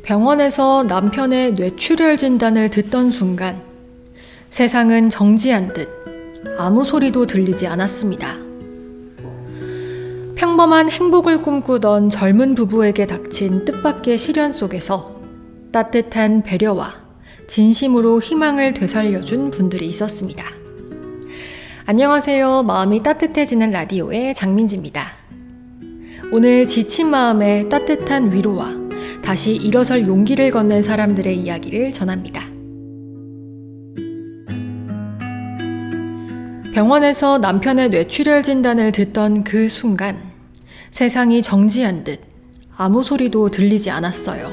병원에서 남편의 뇌출혈 진단을 듣던 순간 세상은 정지한 듯 아무 소리도 들리지 않았습니다. 평범한 행복을 꿈꾸던 젊은 부부에게 닥친 뜻밖의 시련 속에서 따뜻한 배려와 진심으로 희망을 되살려준 분들이 있었습니다. 안녕하세요. 마음이 따뜻해지는 라디오의 장민지입니다. 오늘 지친 마음에 따뜻한 위로와 다시 일어설 용기를 건넨 사람들의 이야기를 전합니다. 병원에서 남편의 뇌출혈 진단을 듣던 그 순간 세상이 정지한 듯 아무 소리도 들리지 않았어요.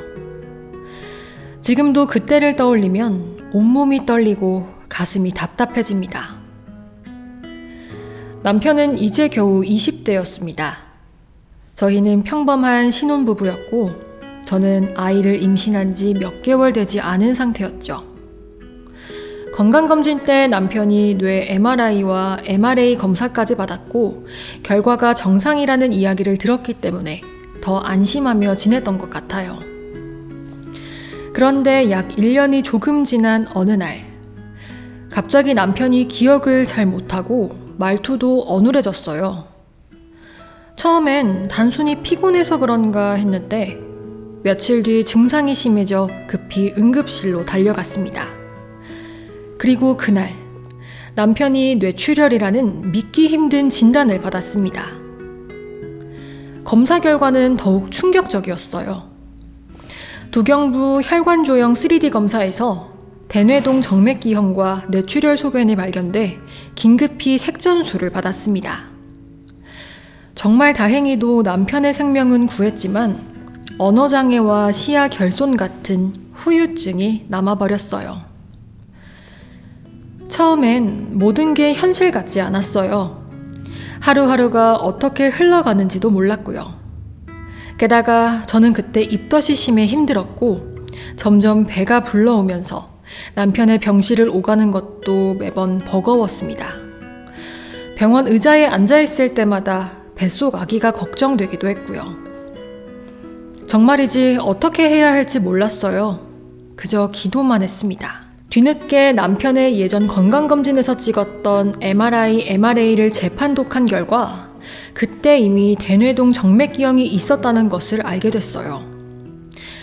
지금도 그때를 떠올리면 온몸이 떨리고 가슴이 답답해집니다. 남편은 이제 겨우 20대였습니다. 저희는 평범한 신혼부부였고 저는 아이를 임신한 지 몇 개월 되지 않은 상태였죠. 건강검진 때 남편이 뇌 MRI와 MRA 검사까지 받았고 결과가 정상이라는 이야기를 들었기 때문에 더 안심하며 지냈던 것 같아요. 그런데 약 1년이 조금 지난 어느 날 갑자기 남편이 기억을 잘 못하고 말투도 어눌해졌어요. 처음엔 단순히 피곤해서 그런가 했는데 며칠 뒤 증상이 심해져 급히 응급실로 달려갔습니다. 그리고 그날 남편이 뇌출혈이라는 믿기 힘든 진단을 받았습니다. 검사 결과는 더욱 충격적이었어요. 두경부 혈관조형 3D 검사에서 대뇌동 정맥기형과 뇌출혈 소견이 발견돼 긴급히 색전수를 받았습니다. 정말 다행히도 남편의 생명은 구했지만 언어장애와 시야 결손 같은 후유증이 남아버렸어요. 처음엔 모든 게 현실 같지 않았어요. 하루하루가 어떻게 흘러가는지도 몰랐고요. 게다가 저는 그때 입덧이 심해 힘들었고 점점 배가 불러오면서 남편의 병실을 오가는 것도 매번 버거웠습니다. 병원 의자에 앉아있을 때마다 뱃속 아기가 걱정되기도 했고요. 정말이지 어떻게 해야 할지 몰랐어요. 그저 기도만 했습니다. 뒤늦게 남편의 예전 건강검진에서 찍었던 MRI, MRA를 재판독한 결과 그때 이미 대뇌동 정맥기형이 있었다는 것을 알게 됐어요.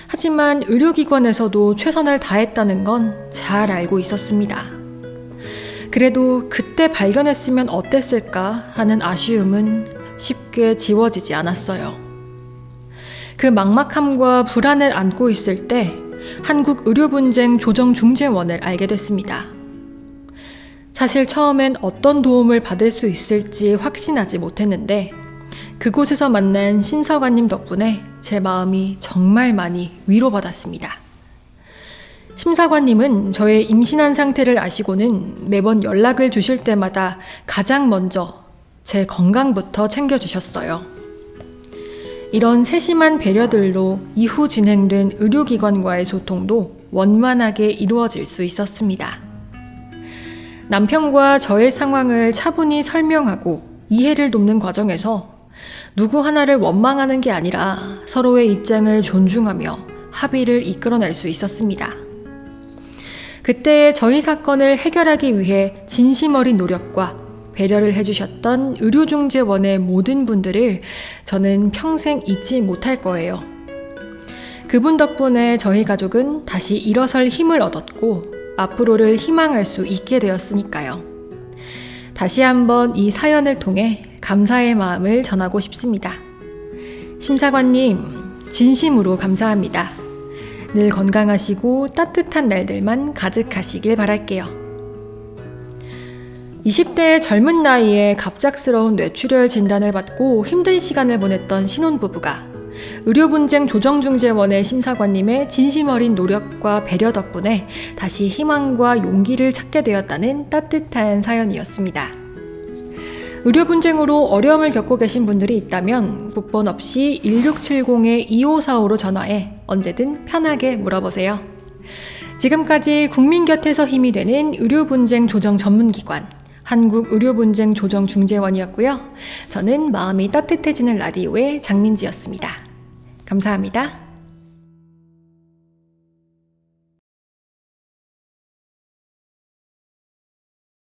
하지만 의료기관에서도 최선을 다했다는 건 잘 알고 있었습니다. 그래도 그때 발견했으면 어땠을까 하는 아쉬움은 쉽게 지워지지 않았어요. 그 막막함과 불안을 안고 있을 때 한국의료분쟁조정중재원을 알게 됐습니다. 사실 처음엔 어떤 도움을 받을 수 있을지 확신하지 못했는데 그곳에서 만난 심사관님 덕분에 제 마음이 정말 많이 위로받았습니다. 심사관님은 저의 임신한 상태를 아시고는 매번 연락을 주실 때마다 가장 먼저 제 건강부터 챙겨주셨어요. 이런 세심한 배려들로 이후 진행된 의료기관과의 소통도 원만하게 이루어질 수 있었습니다. 남편과 저의 상황을 차분히 설명하고 이해를 돕는 과정에서 누구 하나를 원망하는 게 아니라 서로의 입장을 존중하며 합의를 이끌어낼 수 있었습니다. 그때의 저희 사건을 해결하기 위해 진심 어린 노력과 배려를 해주셨던 의료중재원의 모든 분들을 저는 평생 잊지 못할 거예요. 그분 덕분에 저희 가족은 다시 일어설 힘을 얻었고 앞으로를 희망할 수 있게 되었으니까요. 다시 한번 이 사연을 통해 감사의 마음을 전하고 싶습니다. 심사관님, 진심으로 감사합니다. 늘 건강하시고 따뜻한 날들만 가득하시길 바랄게요. 20대의 젊은 나이에 갑작스러운 뇌출혈 진단을 받고 힘든 시간을 보냈던 신혼부부가 의료분쟁조정중재원의 심사관님의 진심 어린 노력과 배려 덕분에 다시 희망과 용기를 찾게 되었다는 따뜻한 사연이었습니다. 의료분쟁으로 어려움을 겪고 계신 분들이 있다면 국번 없이 1670-2545로 전화해 언제든 편하게 물어보세요. 지금까지 국민 곁에서 힘이 되는 의료분쟁 조정 전문기관 한국의료분쟁조정중재원이었고요. 저는 마음이 따뜻해지는 라디오의 장민지였습니다. 감사합니다.